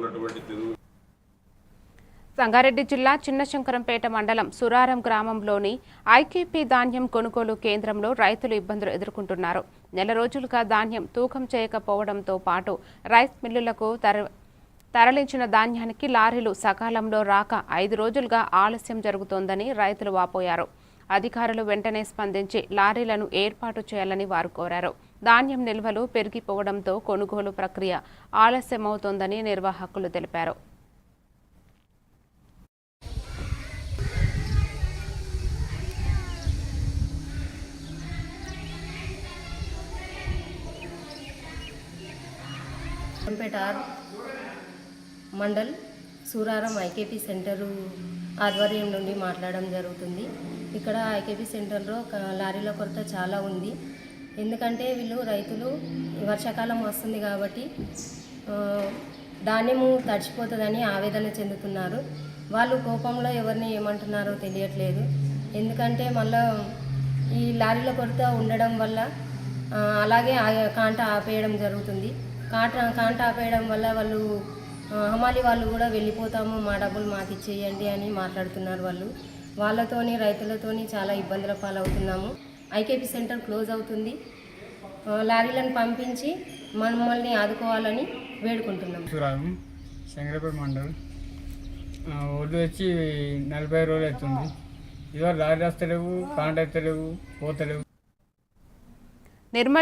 ఉన్నటువంటి తెలుగు. సంగారెడ్డి జిల్లా చిన్నశంకరంపేట మండలం సురారం గ్రామంలోని ఐకేపీ ధాన్యం కొనుగోలు కేంద్రంలో రైతులు ఇబ్బందులు ఎదుర్కొంటున్నారు. నెల రోజులుగా ధాన్యం తూకం చేయకపోవడంతో పాటు రైస్ మిల్లులకు తరలించిన ధాన్యానికి లారీలు సకాలంలో రాక 5 రోజులుగా ఆలస్యం జరుగుతోందని రైతులు వాపోయారు. అధికారులు వెంటనే స్పందించి లారీలను ఏర్పాటు చేయాలని వారు కోరారు. ధాన్యం నిల్వలు పెరిగిపోవడంతో కొనుగోలు ప్రక్రియ ఆలస్యమవుతోందని నిర్వాహకులు తెలిపారు. మండల్ సూరారం ఐకేపీ సెంటరు ఆధ్వర్యం నుండి మాట్లాడడం జరుగుతుంది. ఇక్కడ ఐకేపీ సెంటర్లో లారీల కొరత చాలా ఉంది. ఎందుకంటే వీళ్ళు రైతులు వర్షాకాలం వస్తుంది కాబట్టి ధాన్యము తడిచిపోతుందని ఆవేదన చెందుతున్నారు. వాళ్ళు కోపంలో ఎవరిని ఏమంటున్నారో తెలియట్లేదు. ఎందుకంటే మళ్ళీ ఈ లారీల కొరత ఉండడం వల్ల అలాగే కాంట ఆపేయడం జరుగుతుంది. కాంట ఆపేయడం వల్ల వాళ్ళు హమాలి వాళ్ళు కూడా వెళ్ళిపోతాము, మా డబ్బులు మాకు ఇచ్చేయండి అని మాట్లాడుతున్నారు. వాళ్ళతోని రైతులతోని చాలా ఇబ్బందుల పాలవుతున్నాము. ఐకేపీ సెంటర్ క్లోజ్ అవుతుంది. లారీలను పంపించి మమ్మల్ని ఆదుకోవాలని వేడుకుంటున్నాము. శంకరపేట మండలం ఒడ్డు వచ్చి 40 రోజులు అవుతుంది. ఇవాళ లారీ వస్తలేవు, కాంట ఎత్తలేవు, పోతలేవు. నిర్మల్